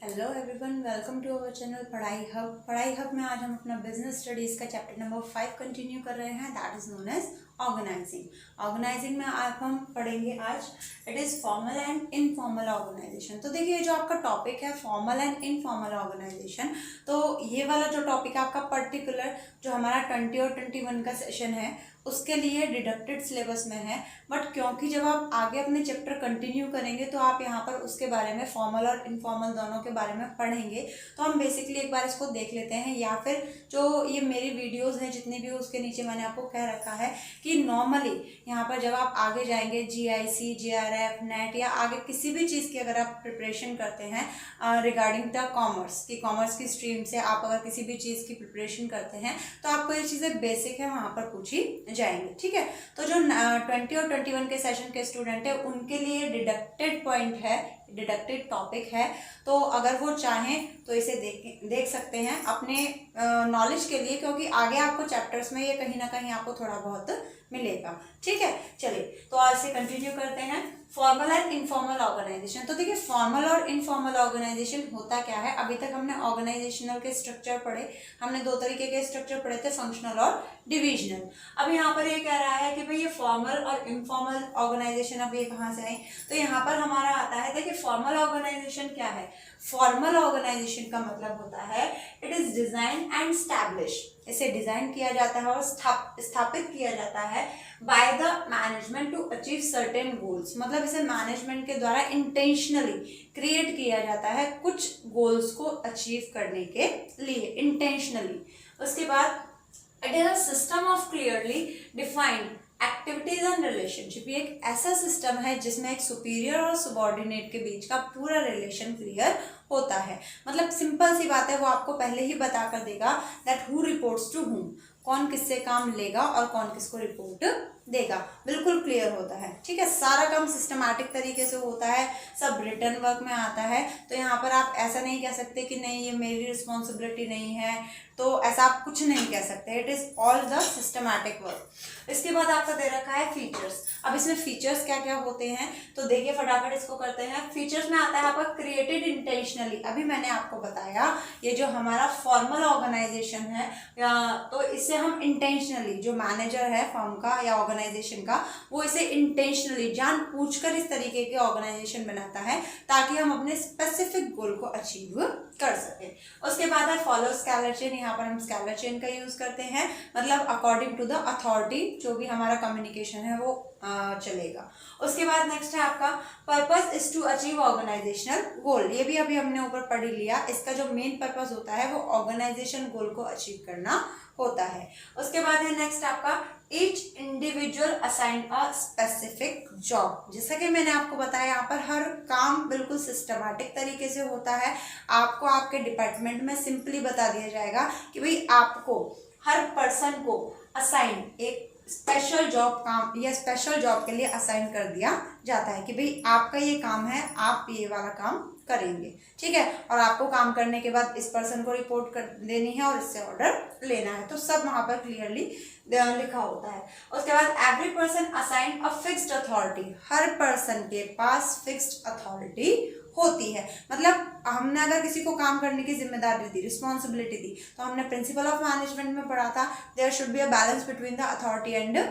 Hello everyone, welcome to our channel Padhai hub में आज हम अपना बिजनेस स्टडीज़ का चैप्टर नंबर 5 कंटिन्यू कर रहे हैं। That is known as organising में आप हम पढ़ेंगे आज it is formal and informal organisation. तो देखिए, जो आपका टॉपिक है फॉर्मल एंड इनफॉर्मल ऑर्गेनाइजेशन, तो ये वाला जो टॉपिक है आपका पर्टिकुलर जो हमारा 20 और 21 का सेशन है उसके लिए डिडक्टेड सिलेबस में है। बट क्योंकि जब आप आगे अपने चैप्टर कंटिन्यू करेंगे तो आप यहाँ पर उसके बारे में फॉर्मल और इनफॉर्मल दोनों के बारे में पढ़ेंगे। तो हम बेसिकली एक बार इसको देख लेते हैं, या फिर जो ये मेरी वीडियोस हैं जितनी भी, उसके नीचे मैंने आपको कह रखा है कि नॉर्मली यहाँ पर जब आप आगे जाएंगे GIC, JRF, नेट या आगे किसी भी चीज़ की अगर आप प्रिपरेशन करते हैं रिगार्डिंग द कॉमर्स की स्ट्रीम से आप अगर किसी भी चीज़ की प्रिपरेशन करते हैं तो आपको ये चीज़ें बेसिक है वहाँ पर पूछी जाएंगे। ठीक है, तो जो 20 और 21 के सेशन के स्टूडेंट है उनके लिए डिडक्टेड पॉइंट है, डिडक्टेड टॉपिक है। तो अगर वो चाहें तो इसे देख सकते हैं अपने नॉलेज के लिए, क्योंकि आगे आपको चैप्टर्स में ये कहीं ना कहीं आपको थोड़ा बहुत मिलेगा। ठीक है, चलिए तो आज से कंटिन्यू करते हैं फॉर्मल एंड इनफॉर्मल ऑर्गेनाइजेशन। तो देखिए, फॉर्मल और इनफॉर्मल ऑर्गेनाइजेशन होता क्या है। अभी तक हमने ऑर्गेनाइजेशनल के स्ट्रक्चर पढ़े, हमने दो तरीके के स्ट्रक्चर पढ़े थे, फंक्शनल और डिविजनल। अब यहाँ पर ये कह रहा है कि भाई ये फॉर्मल और इनफॉर्मल ऑर्गेनाइजेशन अब ये कहाँ से आई। तो यहाँ पर हमारा आता है, देखिए फॉर्मल ऑर्गेनाइजेशन क्या है। फॉर्मल ऑर्गेनाइजेशन का मतलब होता है it is design and establish, इसे डिजाइन किया जाता है और स्थापित किया जाता है by the management to achieve certain goals. मतलब इसे मैनेजमेंट के द्वारा इंटेंशनली क्रिएट किया जाता है कुछ गोल्स को अचीव करने के लिए, इंटेंशनली। उसके बाद it is a system of clearly defined activities and relationship. ये एक ऐसा सिस्टम है जिसमें एक सुपीरियर और सबऑर्डिनेट के बीच का पूरा रिलेशन क्लियर होता है। मतलब सिंपल सी बात है, वो आपको पहले ही बता कर देगा that who reports to whom, कौन किससे काम लेगा और कौन किसको रिपोर्ट देगा, बिल्कुल क्लियर होता है। ठीक है, सारा काम सिस्टमैटिक तरीके से होता है, सब रिटर्न वर्क में आता है। तो यहाँ पर आप ऐसा नहीं कह सकते कि नहीं ये मेरी रिस्पॉन्सिबिलिटी नहीं है, तो ऐसा आप कुछ नहीं कह सकते। It is all the systematic work. इसके बाद आपका दे रखा है फीचर्स। अब इसमें फीचर्स क्या क्या होते हैं तो देखिए फटाफट इसको करते हैं। फीचर्स में आता है आपका क्रिएटेड इंटेंशनली। अभी मैंने आपको बताया ये जो हमारा फॉर्मल ऑर्गेनाइजेशन है, तो इससे हम इंटेंशनली, जो मैनेजर है फॉर्म का या ऑर्गेनाइजेशन का, वो इसे इंटेंशनली जानबूझकर इस तरीके के ऑर्गेनाइजेशन बनाता है ताकि हम अपने स्पेसिफिक गोल को अचीव कर सके। उसके बाद है फॉलो स्केलर चेन। यहाँ पर हम स्केलर चेन का यूज करते हैं, मतलब अकॉर्डिंग टू द अथॉरिटी जो भी हमारा कम्युनिकेशन है वो चलेगा। उसके बाद नेक्स्ट है आपका purpose is to achieve organisational goal. ये भी अभी हमने ऊपर पढ़ लिया। इसका जो मेन पर्पस होता है वो ऑर्गेनाइजेशन गोल को अचीव करना होता है। उसके बाद है नेक्स्ट आपका each individual assign a specific job. जैसा कि मैंने आपको बताया, यहाँ पर हर काम बिल्कुल सिस्टमैटिक तरीके से होता है। आपको आपके डिपार्टमेंट में सिंपली बता दिया जाएगा कि भाई आपको हर पर्सन को असाइन एक स्पेशल जॉब काम या स्पेशल जॉब के लिए असाइन कर दिया जाता है कि भाई आपका ये काम है, आप ये वाला काम करेंगे। ठीक है, और आपको काम करने के बाद इस पर्सन को रिपोर्ट कर देनी है और इससे ऑर्डर लेना है। तो सब वहां पर क्लियरली लिखा होता है। उसके बाद every person assign a fixed authority. हर पर्सन के पास फिक्स्ड अथॉरिटी होती है। मतलब हमने अगर किसी को काम करने की जिम्मेदारी दी, रिस्पॉन्सिबिलिटी दी, तो हमने प्रिंसिपल ऑफ मैनेजमेंट में पढ़ा था there should be a balance between the authority and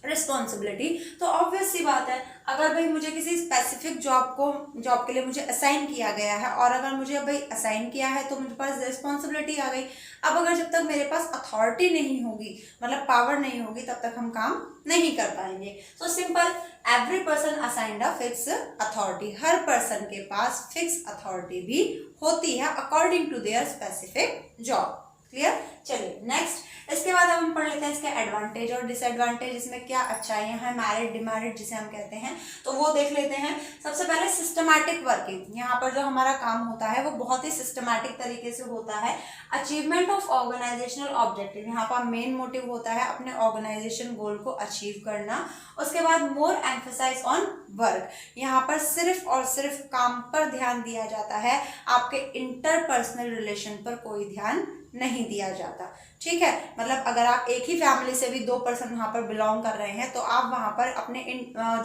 responsibility. तो ऑब्वियस सी बात है, अगर भाई मुझे किसी स्पेसिफिक जॉब के लिए मुझे असाइन किया गया है और अगर मुझे भाई असाइन किया है तो मुझे पास रिस्पॉन्सिबिलिटी आ गई। अब अगर जब तक मेरे पास अथॉरिटी नहीं होगी, मतलब पावर नहीं होगी, तब तक हम काम नहीं कर पाएंगे। So simple, every person assigned a fix authority. हर पर्सन के पास फिक्स अथॉरिटी भी होती है according to their specific job. Clear? चलिए नेक्स्ट, इसके बाद अब हम पढ़ लेते हैं इसके एडवांटेज और डिसएडवांटेज, इसमें क्या अच्छाइयाँ हैं, मेरिट डिमेरिट जिसे हम कहते हैं, तो वो देख लेते हैं। सबसे पहले सिस्टमैटिक वर्किंग। यहाँ पर जो हमारा काम होता है वो बहुत ही सिस्टमैटिक तरीके से होता है। Achievement of organisational objective. यहाँ पर मेन मोटिव होता है अपने ऑर्गेनाइजेशन गोल को अचीव करना। उसके बाद मोर एम्फेसाइज ऑन वर्क। यहाँ पर सिर्फ और सिर्फ काम पर ध्यान दिया जाता है, आपके इंटरपर्सनल रिलेशन पर कोई ध्यान नहीं दिया जाता। ठीक है, मतलब अगर आप एक ही फैमिली से भी 2 पर्सन वहाँ पर बिलोंग कर रहे हैं तो आप वहाँ पर अपने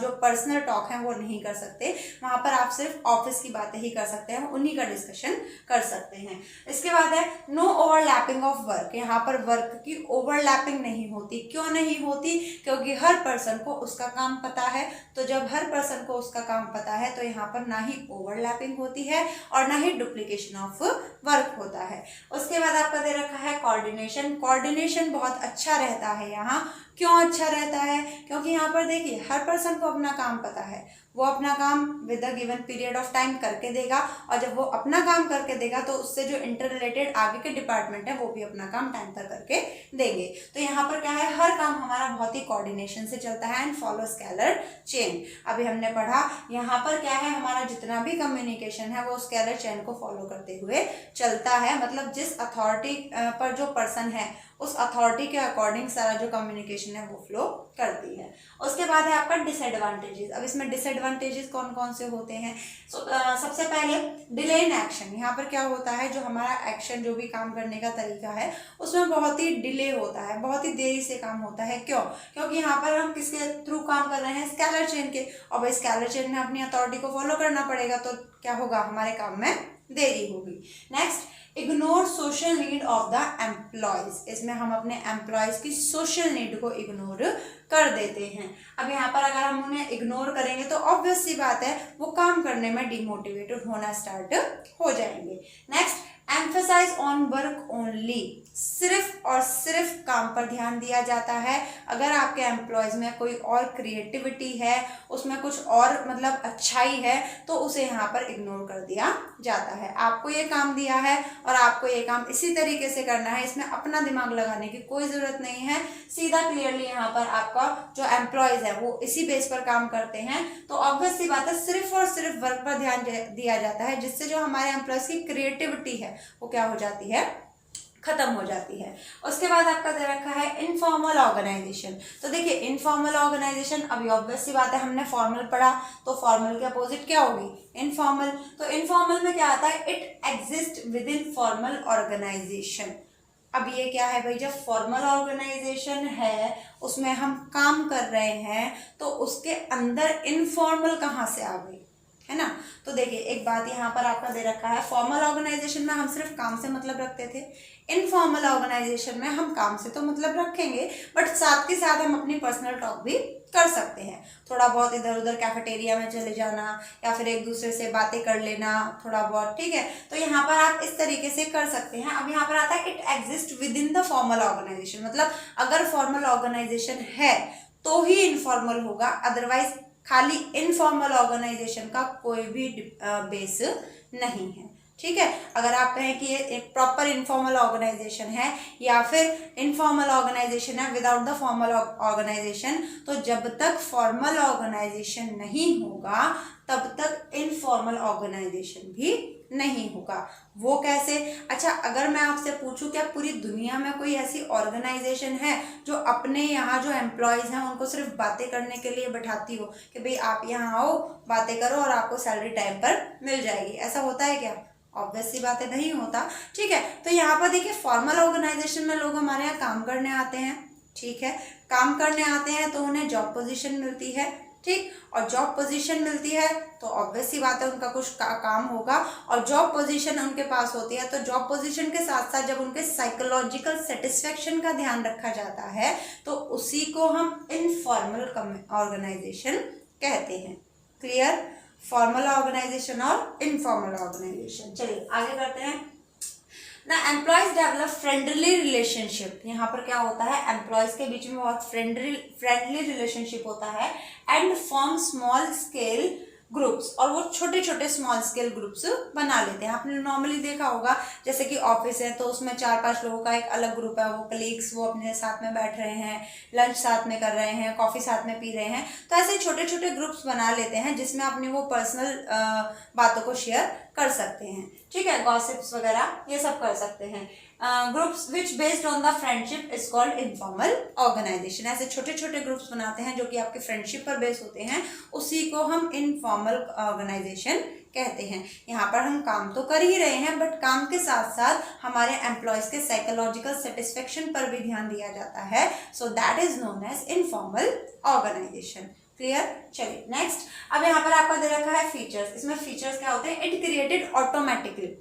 जो पर्सनल टॉक हैं वो नहीं कर सकते, वहाँ पर आप सिर्फ ऑफिस की बातें ही कर सकते हैं, उन्हीं का डिस्कशन कर सकते हैं। इसके बाद है नो ओवरलैपिंग ऑफ वर्क। यहाँ पर वर्क की ओवरलैपिंग नहीं होती। क्यों नहीं होती? क्योंकि हर पर्सन को उसका काम पता है। तो जब हर पर्सन को उसका काम पता है तो यहाँ पर ना ही ओवरलैपिंग होती है और ना ही डुप्लीकेशन ऑफ वर्क होता है। उसके बाद आपका दे रखा है कोऑर्डिनेशन। कोऑर्डिनेशन बहुत अच्छा रहता है यहाँ। क्यों अच्छा रहता है? क्योंकि यहाँ पर देखिए हर पर्सन को अपना काम पता है, वो अपना काम with a given period of time करके देगा, और जब वो अपना काम करके देगा तो उससे जो इंटर रिलेटेड आगे के डिपार्टमेंट है वो भी अपना काम टाइम पर करके देंगे। तो यहाँ पर क्या है, हर काम हमारा बहुत ही कोऑर्डिनेशन से चलता है एंड फॉलो स्केलर चेन। अभी हमने पढ़ा यहाँ पर क्या है, हमारा जितना भी कम्युनिकेशन है वो स्केलर चेन को फॉलो करते हुए चलता है। मतलब जिस अथॉरिटी पर जो पर्सन है उस अथॉरिटी के अकॉर्डिंग सारा जो कम्युनिकेशन है वो फ्लो करती है। उसके बाद है आपका डिसएडवांटेजेस। अब इसमें डिसएडवांटेजेस कौन कौन से होते हैं? सबसे पहले डिले इन एक्शन। यहाँ पर क्या होता है, जो हमारा एक्शन जो भी काम करने का तरीका है उसमें बहुत ही डिले होता है, बहुत ही देरी से काम होता है। क्यों? क्योंकि यहाँ पर हम किसके थ्रू काम कर रहे हैं, स्केलर चेन के, और भाई स्केलर चेन में अपनी अथॉरिटी को फॉलो करना पड़ेगा, तो क्या होगा, हमारे काम में देरी होगी। Next, ignore social need of the employees. इसमें हम अपने एम्प्लॉयज की सोशल नीड को इग्नोर कर देते हैं। अब यहाँ पर अगर हम उन्हें इग्नोर करेंगे तो ऑब्वियस सी बात है वो काम करने में डिमोटिवेटेड होना स्टार्ट हो जाएंगे। Next, emphasise on work only. सिर्फ और सिर्फ काम पर ध्यान दिया जाता है। अगर आपके एम्प्लॉयज में कोई और क्रिएटिविटी है, उसमें कुछ और मतलब अच्छाई है, तो उसे यहाँ पर इग्नोर कर दिया जाता है। आपको ये काम दिया है और आपको ये काम इसी तरीके से करना है, इसमें अपना दिमाग लगाने की कोई ज़रूरत नहीं है। सीधा क्लियरली यहाँ पर आपका जो एम्प्लॉयज है वो इसी बेस पर काम करते हैं, तो ऑब्वियस सी बात है सिर्फ और सिर्फ वर्क पर ध्यान दिया जाता है, जिससे जो हमारे एम्प्लॉयज की क्रिएटिविटी है वो क्या हो जाती है, खत्म हो जाती है। उसके बाद आपका दे रखा है इनफॉर्मल ऑर्गेनाइजेशन। तो देखिए इनफॉर्मल ऑर्गेनाइजेशन, अभी ऑब्वियस सी बात है हमने फॉर्मल पढ़ा, तो फॉर्मल के अपोजिट क्या होगी, इनफॉर्मल। तो इनफॉर्मल में क्या आता है, it exist within formal organisation. अब ये क्या है भाई, जब फॉर्मल ऑर्गेनाइजेशन है उसमें हम काम कर रहे हैं तो उसके अंदर इनफॉर्मल कहाँ से आ गई, है ना। तो देखिए एक बात यहाँ पर आपका दे रखा है, फॉर्मल ऑर्गेनाइजेशन में हम सिर्फ काम से मतलब रखते थे, इनफॉर्मल ऑर्गेनाइजेशन में हम काम से तो मतलब रखेंगे बट साथ के साथ हम अपनी पर्सनल टॉक भी कर सकते हैं। थोड़ा बहुत इधर उधर कैफेटेरिया में चले जाना या फिर एक दूसरे से बातें कर लेना थोड़ा बहुत, ठीक है। तो यहाँ पर आप इस तरीके से कर सकते हैं। अब यहाँ पर आता है it exist within the formal organisation, मतलब अगर फॉर्मल ऑर्गेनाइजेशन है तो ही इनफॉर्मल होगा, अदरवाइज खाली इनफॉर्मल ऑर्गेनाइजेशन का कोई भी बेस नहीं है, ठीक है। अगर आप कहें कि ये एक प्रॉपर इनफॉर्मल ऑर्गेनाइजेशन है या फिर इनफॉर्मल ऑर्गेनाइजेशन है विदाउट द फॉर्मल ऑर्गेनाइजेशन, तो जब तक फॉर्मल ऑर्गेनाइजेशन नहीं होगा तब तक इनफॉर्मल ऑर्गेनाइजेशन भी नहीं होगा। वो कैसे? अच्छा, अगर मैं आपसे पूछूं क्या पूरी दुनिया में कोई ऐसी ऑर्गेनाइजेशन है जो अपने यहाँ जो एम्प्लॉयज हैं उनको सिर्फ बातें करने के लिए बैठाती हो कि भाई आप यहाँ आओ बातें करो और आपको सैलरी टाइम पर मिल जाएगी? ऐसा होता है क्या? ऑब्वियस सी बात है, नहीं होता, ठीक है। तो यहाँ पर देखिए फॉर्मल ऑर्गेनाइजेशन में लोग हमारे यहाँ काम करने आते हैं, ठीक है। काम करने आते हैं तो उन्हें जॉब पोजीशन मिलती है, ठीक, और जॉब पोजीशन मिलती है तो ऑब्वियस सी बात है उनका कुछ काम होगा, और जॉब पोजीशन उनके पास होती है तो जॉब पोजीशन के साथ साथ जब उनके साइकोलॉजिकल सेटिस्फेक्शन का ध्यान रखा जाता है तो उसी को हम इनफॉर्मल ऑर्गेनाइजेशन कहते हैं। क्लियर? फॉर्मल ऑर्गेनाइजेशन और इनफॉर्मल ऑर्गेनाइजेशन। चलिए आगे करते हैं। ना एम्प्लॉयज डेवलप फ्रेंडली रिलेशनशिप। यहाँ पर क्या होता है, एम्प्लॉयज के बीच में बहुत फ्रेंडली रिलेशनशिप होता है and form small scale groups, और वो छोटे छोटे स्मॉल स्केल ग्रुप्स बना लेते हैं। आपने नॉर्मली देखा होगा जैसे कि ऑफिस है तो उसमें 4-5 लोगों का एक अलग ग्रुप है, वो कलीग्स वो अपने साथ में बैठ रहे हैं, लंच साथ में कर रहे हैं, कॉफ़ी साथ में पी रहे हैं, तो ऐसे छोटे छोटे ग्रुप्स बना लेते हैं जिसमें अपनी वो पर्सनल बातों को शेयर कर सकते हैं, ठीक है। गॉसिप्स वगैरह ये सब कर सकते हैं। Groups which based on the friendship is called informal organisation. ऐसे छोटे छोटे ग्रुप्स बनाते हैं जो कि आपके फ्रेंडशिप पर बेस होते हैं, उसी को हम इनफॉर्मल ऑर्गेनाइजेशन कहते हैं। यहाँ पर हम काम तो कर ही रहे हैं, बट काम के साथ साथ हमारे एम्प्लॉयज के साइकोलॉजिकल सेटिस्फेक्शन पर भी ध्यान दिया जाता है। So that is known as informal organisation. Clear? चलिए नेक्स्ट, अब यहाँ पर आपको दे रखा है फीचर्स। इसमें फीचर्स क्या होते हैं? It created automatically.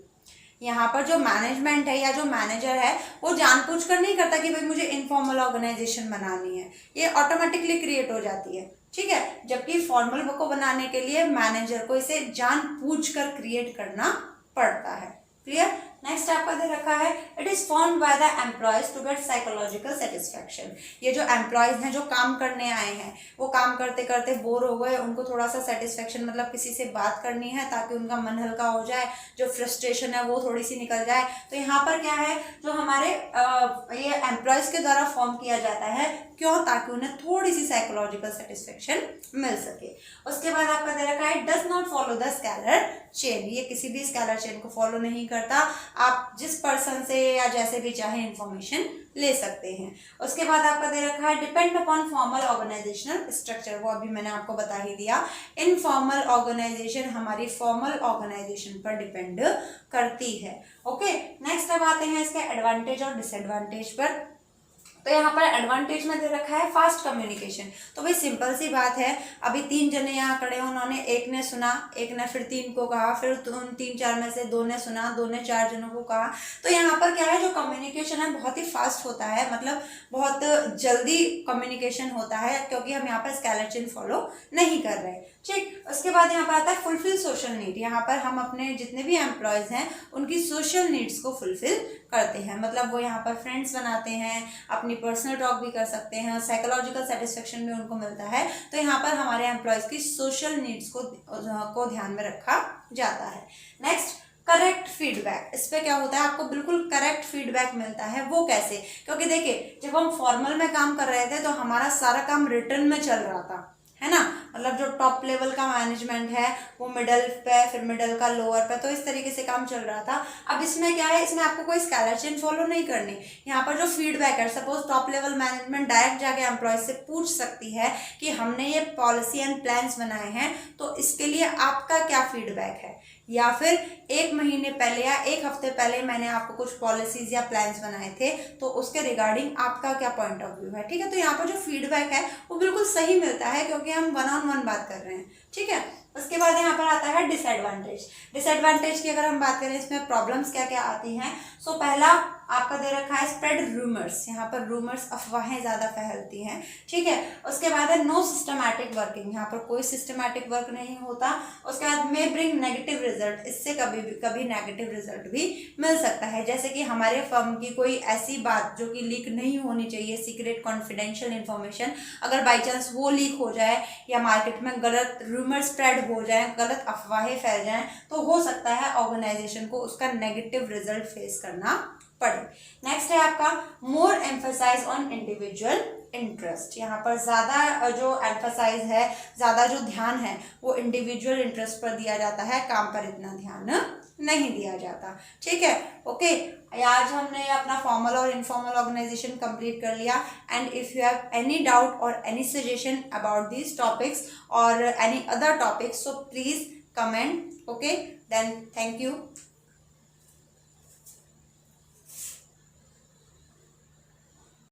यहाँ पर जो मैनेजमेंट है या जो मैनेजर है वो जानबूझकर नहीं करता कि भाई मुझे इनफॉर्मल ऑर्गेनाइजेशन बनानी है, ये ऑटोमेटिकली क्रिएट हो जाती है, ठीक है। जबकि फॉर्मल को बनाने के लिए मैनेजर को इसे जानबूझकर क्रिएट करना पड़ता है। क्लियर? नेक्स्ट आपका दे रखा है it is formed by the employees to get psychological satisfaction. ये जो एम्प्लॉयज हैं जो काम करने आए हैं वो काम करते करते बोर हो गए, उनको थोड़ा सा सेटिस्फेक्शन मतलब किसी से बात करनी है ताकि उनका मन हल्का हो जाए, जो फ्रस्ट्रेशन है वो थोड़ी सी निकल जाए। तो यहाँ पर क्या है, जो हमारे ये एम्प्लॉयज के द्वारा फॉर्म किया जाता है, क्यों? ताकि उन्हें थोड़ी सी साइकोलॉजिकल सेटिस्फेक्शन मिल सके। उसके बाद आपका दे रखा है does not follow the scalar chain. ये किसी भी स्केलर चेन को फॉलो नहीं करता, आप जिस पर्सन से या जैसे भी चाहे इंफॉर्मेशन ले सकते हैं। उसके बाद आपका दे रखा है depend upon formal organisational structure. वो अभी मैंने आपको बता ही दिया, इनफॉर्मल ऑर्गेनाइजेशन हमारी फॉर्मल ऑर्गेनाइजेशन पर डिपेंड करती है। ओके, नेक्स्ट अब आते हैं इसके एडवांटेज और डिसएडवांटेज पर। तो यहाँ पर एडवांटेज में दे रखा है फास्ट कम्युनिकेशन। तो भाई सिंपल सी बात है, अभी 3 जने यहाँ खड़े हैं, उन्होंने एक ने सुना, एक ने फिर 3 को कहा, फिर उन 3-4 में से 2 ने सुना, 2 ने 4 जनों को कहा। तो यहाँ पर क्या है, जो कम्युनिकेशन है बहुत ही फास्ट होता है, मतलब बहुत जल्दी कम्युनिकेशन होता है, क्योंकि हम यहाँ पर स्केलर चेन फॉलो नहीं कर रहे। ठीक, उसके बाद यहाँ पर आता है फुलफिल सोशल नीड। यहाँ पर हम अपने जितने भी एम्प्लॉयज हैं उनकी सोशल नीड्स को फुलफिल करते हैं, मतलब वो यहाँ पर फ्रेंड्स बनाते हैं, अपनी पर्सनल टॉक भी कर सकते हैं, साइकोलॉजिकल सेटिस्फेक्शन भी उनको मिलता है। तो यहाँ पर हमारे एम्प्लॉयज की सोशल नीड्स को ध्यान में रखा जाता है। Next, correct feedback. इस पे क्या होता है, आपको बिल्कुल करेक्ट फीडबैक मिलता है। वो कैसे? क्योंकि देखिए जब हम फॉर्मल में काम कर रहे थे तो हमारा सारा काम रिटर्न में चल रहा था, है ना, मतलब जो टॉप लेवल का मैनेजमेंट है वो मिडल पे, फिर मिडल का लोअर पे, तो इस तरीके से काम चल रहा था। अब इसमें क्या है, इसमें आपको कोई स्केलर चेन फॉलो नहीं करनी। यहाँ पर जो फीडबैक है, suppose top level management direct जाके एम्प्लॉय से पूछ सकती है कि हमने ये पॉलिसी एंड प्लान्स बनाए हैं, तो इसके लिए आपका क्या फीडबैक है, या फिर 1 महीने पहले या 1 हफ्ते पहले मैंने आपको कुछ पॉलिसीज या प्लान्स बनाए थे, तो उसके रिगार्डिंग आपका क्या पॉइंट ऑफ व्यू है। ठीक है, तो यहाँ पर जो फीडबैक है वो बिल्कुल सही मिलता है, क्योंकि हम 1-on-1 बात कर रहे हैं। ठीक है, उसके बाद यहाँ पर आता है डिसएडवांटेज। डिसएडवांटेज की अगर हम बात करें, इसमें प्रॉब्लम्स क्या क्या आती हैं। सो पहला आपका दे रखा है स्प्रेड रूमर्स। यहाँ पर रूमर्स, अफवाहें ज़्यादा फैलती हैं। ठीक है, उसके बाद है नो सिस्टमैटिक वर्किंग। यहाँ पर कोई सिस्टमैटिक वर्क नहीं होता। उसके बाद मे ब्रिंग नेगेटिव रिजल्ट। इससे कभी नेगेटिव रिजल्ट भी मिल सकता है, जैसे कि हमारे फर्म की कोई ऐसी बात जो कि लीक नहीं होनी चाहिए, सीक्रेट कॉन्फिडेंशियल इन्फॉर्मेशन, अगर बाई चांस वो लीक हो जाए या मार्केट में गलत रूमर स्प्रेड हो जाए, गलत अफवाहें फैल जाएं, तो हो सकता है ऑर्गेनाइजेशन को उसका नेगेटिव रिजल्ट फेस करना पड़े। नेक्स्ट है आपका मोर एम्फेसाइज ऑन इंडिविजुअल इंटरेस्ट। यहाँ पर ज़्यादा जो एम्फेसाइज है, ज़्यादा जो ध्यान है वो इंडिविजुअल इंटरेस्ट पर दिया जाता है, काम पर इतना ध्यान नहीं दिया जाता। ठीक है, ओके, आज हमने अपना फॉर्मल और इनफॉर्मल ऑर्गेनाइजेशन कंप्लीट कर लिया। And if you have any doubt or any suggestion about these topics or any other topics, so please comment. Okay, then thank you.